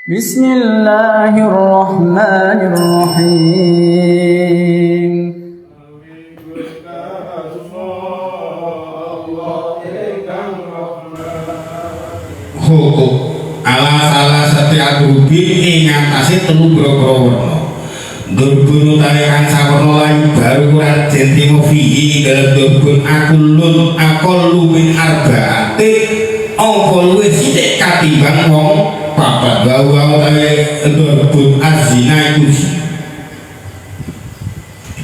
Bismillahirrahmanirrahim. Hukum ala salah setiap rubin ingatasi telu boro-boro warna durbun utawi sawarna layu baru kurang jentimo fihi dalam durbun akulun min arba'ati angka luwih sithik katimbang wong papat bahwa utawi durbun azina iku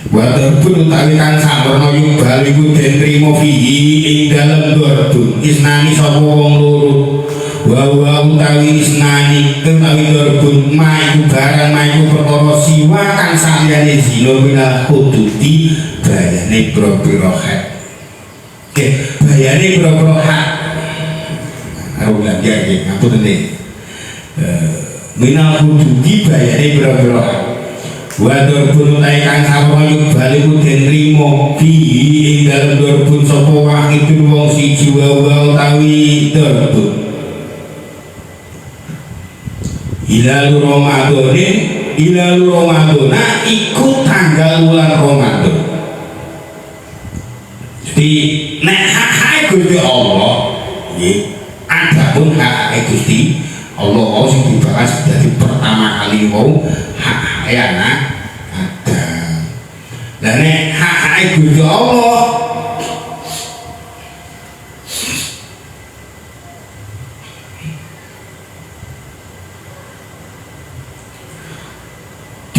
wa durbun utawi kang sawarna yubal iku den trimo fihi ing dalem durbun isnani sapa wong loro wa utawi isnani utawi durbun maiku barang maiku perkara siwa kang saliyane zina minal huduti bayane boro-boro hak. Oke, bayane boro-boro hak. Aku bilang ya, ngapunten nih. Minal huduti bayane boro-boro hak. Wa durbun utawi kang sawarna yubal iku den rimo fihi ing dalem durbun sapa wahidun wong siji wa utawi durbun Ilalu Ramadana iku tanggal bulan Ramadan. Jadi nek hak Gusti Allah nggih, adapun hak Gusti Allah sing dibahas dari pertama kali wau hak anak Adam. Lah nek hak Gusti Allah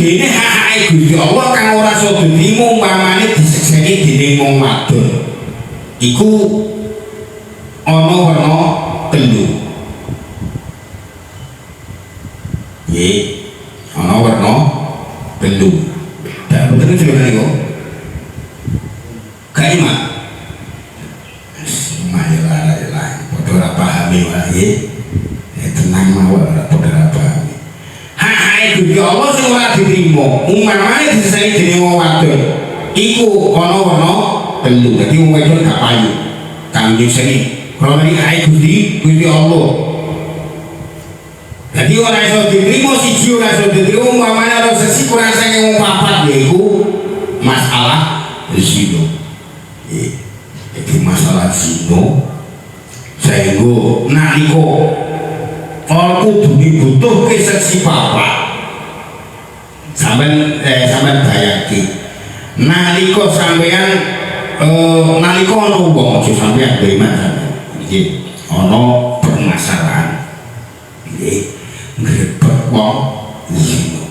dene hak Gusti Allah kang ora iso diterima umpamane disekseni dening wong wadon iku ana werna telu nggih ana werna telu dan bener sebenarnya kok kaimat semuanya padha ora pahami wae tenang mawon ora padha ora pahami Gusti Allah sing ora diterima umpamane diseseni dening wong wadon iku ana werna telu dadi wong wedok gak payu kanggo seni krana iki Gusti Allah dadi ora iso diterima siji ora iso diterima umpamane ana sesi kurang saking wong papat yaiku masalah zina iki masalah zina saenggo nalika ora kudu dibutuhke seksi papat sampean bayangke nalika sampean nalika ana wong aja sampean beriman nggih ana permasalahan nggih ngrebet wong zina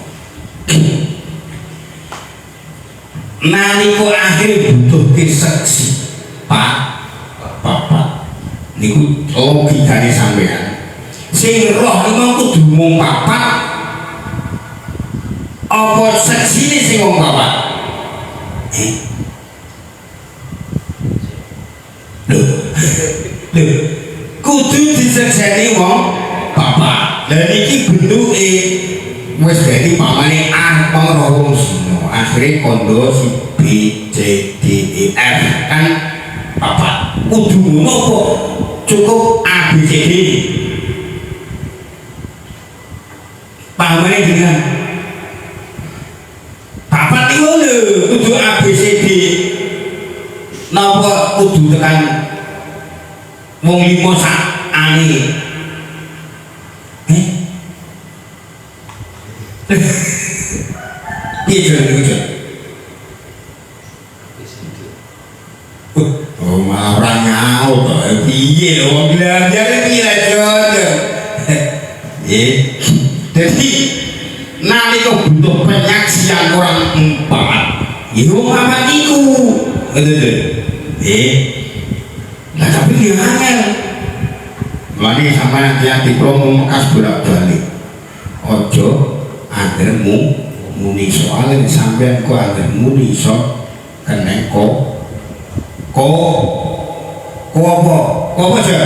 nalika akhir butuhke seksi papat niku logikane sampean sing roh memang kudu mung papat apa seksine sing wong papat lho kudu disekseni wong papat lha iki bentuke wis dadi pamane A pengrowong zina akhire kondo si B C D E F kan papat kudu ngono apa cukup A B C D pamane dengan papat iku lho kudu A B C D napa kudu tekan wong 5 sak ane piye jenenge oh malah ora nyaut to piye wong belajar piye jodoh nggih dadi nalika butuh penyaksian orang 4 ya wong papat iku lah tapi dia angel lagi sama hati-hati promo mekas bolak-balik ojo anggermu muni soalnya sampean ku anggermu iso kena ko apa aja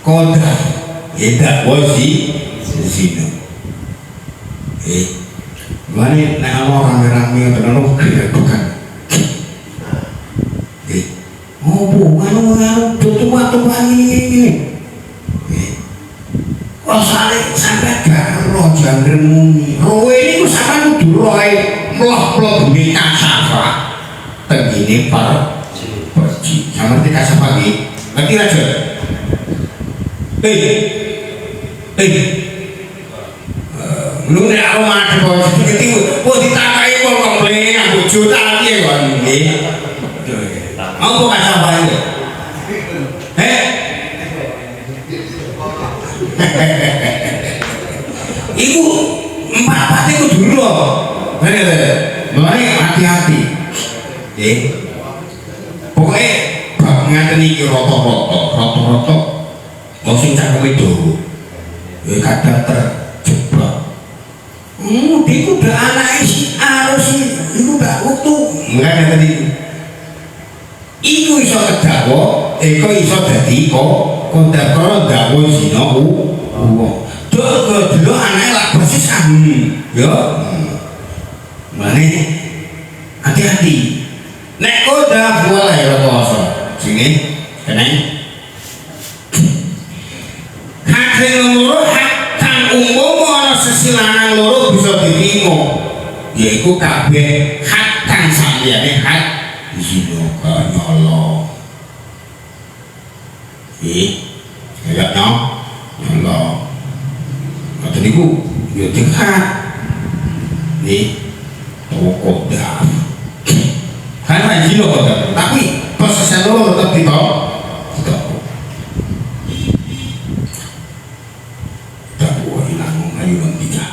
koda tidak wasi zina Mari nak orang rame-rame terlalu bukan. ngopo anu tua-tua ini kok sampai gak roh janggremu roe ini ku sampai kudu roe meloh-meloh demi kasafa tenggini para perci sama ngerti kasafa ini ngerti aja lu nek aku mati kok iki kok ditakai kok komplain aku juta piye kok iki apa kasafa iki iku empat iku dulu mulai hati-hati pokoknya bab ngaten iki roto-roto mau sing cakeme dawa kadang terjebak iku udah anake si arus iku gak utuh mulai ngaten iku iso kedawa iso dadi kondakara gawe zina wong delok anake lak persis ya mane hati-hati nek udah boleh rekoso sini keneng hak sing loro hak kang umum ana sesilanang loro bisa diterima yaiku kabeh hak kang saliyane hak zina nyolong kayak nyolong atau niku ya tingkat nih toko dah karena zina kok tapi prosesnya lo tetap tak boleh hilang ayo tidak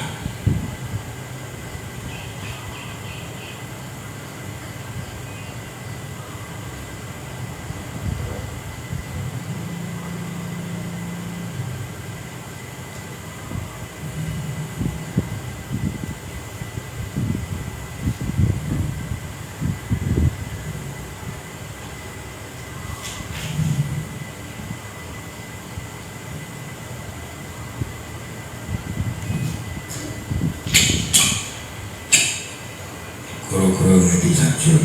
kuro-kuro ngerti saja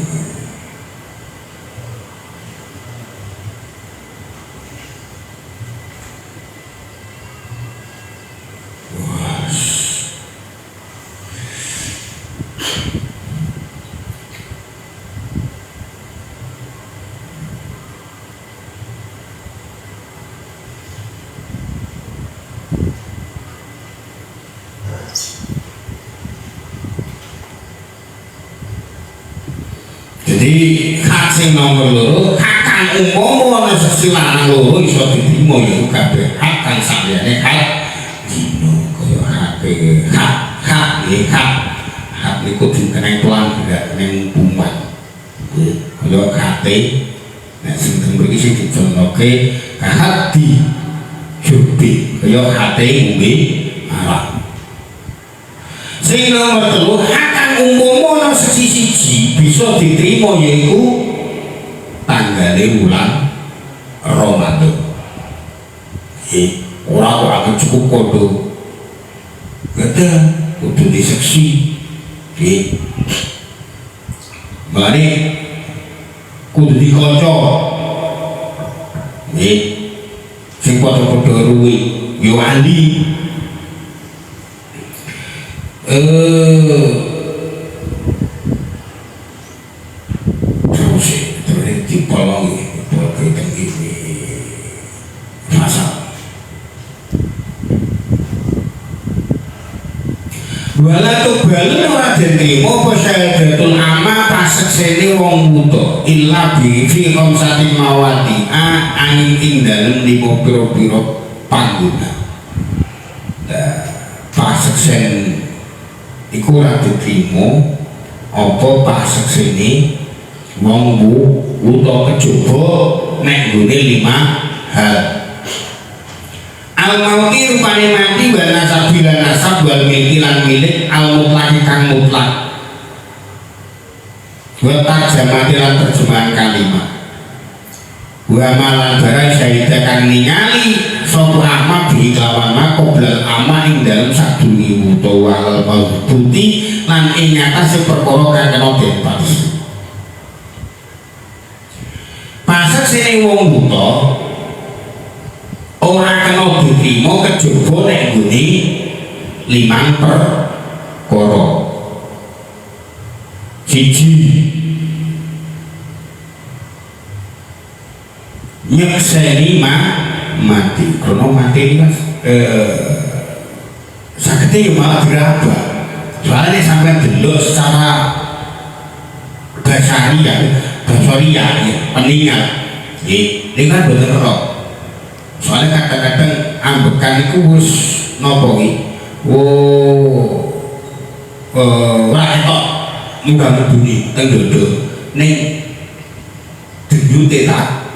jadi hak sing nomor loro hak kang umum ana sesilanang loro iso diterima ya kabeh hak kang saliyane hak dino kaya hak niku dikeneng pelan gak keneng umpan kaya hati nek sing mriki sing dijonoke hak di jubi kaya hati ngombe arak sing nomor telu hak kang umum ana siji bisa diterima yaiku tanggale wulan Ramadan ora cukup kodo gede kudu diseksi mari kudu dikonco sing padha-padha ruwe yo andi Walatu balen ora diterima apa syahadatul amma paseksene wong wuta illa bi fi khamsati mawati angin ing dalem limo pira-pira pangguna paseksen iku ora diterima apa paseksene wong wuta kejaba nek nggone 5 hal al-mauti rupane mati wal nasab bila nasab wal milki lan milik al-mutlaki kang mutlak wa tarjamati lan terjemahan kalimat wa malan barang syahidah kang ningali sopo amma bihiklawan makoblal amma ing dalam saduni utawa al-mauti lan ing atas perkara kang kena den patis pasal paseksene wong buta ora kena diterima kejaba nek nggone 5 perkara. Siji, nyekseni mati. Karena mati ini mas sakitnya malah diraba. Soalnya sampai delok secara basaria ya, peninggal ini kan bener kok. Soalnya kadang-kadang ambekan itu wis nopo iki ora ketok munggah mudune teng dodo ning denyute tak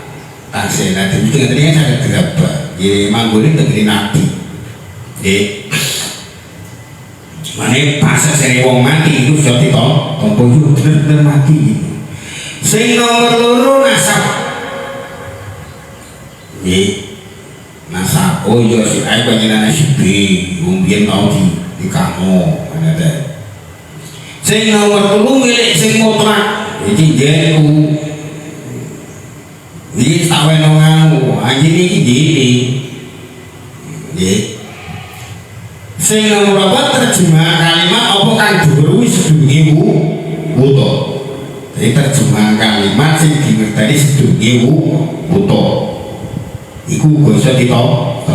tasena denyute ngerti saged diraba nggih manggone teng nabi nggih. Mane pas sene wong mati itu sudah ditompo itu bener-bener mati. Sing nomor loro nasab. Nggih. Nasab oh iya si ae panjenengan si B wong biyen tau di kamu ngene. Sing nomor 3 milik sing mutlak iki njenku. Iki tak weno ngamu, anjing iki dene. Nggih. Sing nomor 4 terjemah kalimat apa kang dhuwur wis sedurunge wuta. Jadi terjemah kalimat sing dingerteni sedurunge wuta. Iku uga iso ditampa.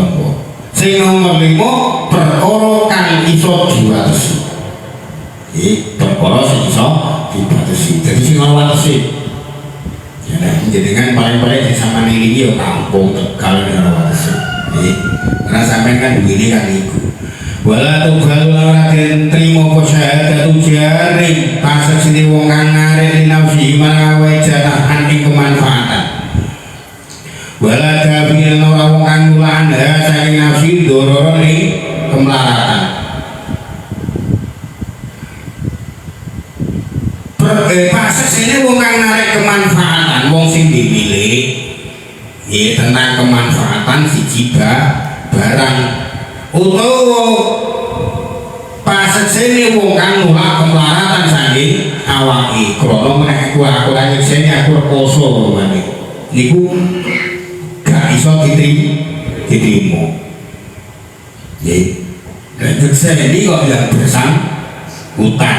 Sing nomor 5 perkara kang iso diwatesi. Perkara sing iso dibatesi. Jadi sing ora watesi. Ya jenengan paling-paling sing sampeyan iki ya kampung Tegal ora watesi. Karena sampeyan kan duwene kan iku. Wala tughal ora den trimo apa syahadatu jaring paseksine wong kang narik nafsi manawa jatahan ing kemanfaatan. Wala dabil ora wong kang nulaan saking nafsi dororo ning kemelaratan. Paseksine wong kang narik kemanfaatan wong sing dipilih ya tentang kemanfaatan siji barang utawa paseksene wong kang nolak kemelaratan saking awake krana menek aku lan nyekseni aku rekoso mane niku gak iso diterima nggih. Dan nyekseni kok yang bersangkutan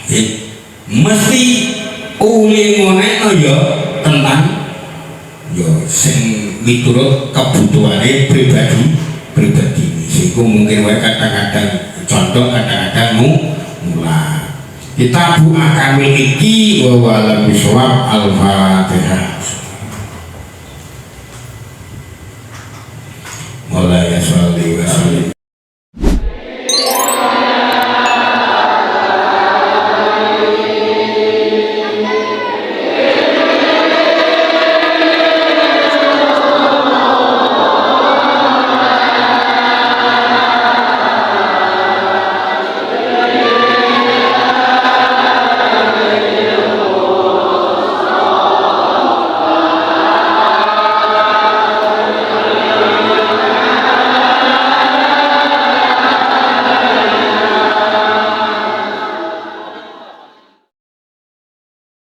nggih mesti uli ngonekno ya tentang ya sing miturut kebutuhane pribadi sehingga mungkin wae kadang-kadang contoh kadang-kadang mulai kita buah kami iki wa alam bisawab al-fatihah.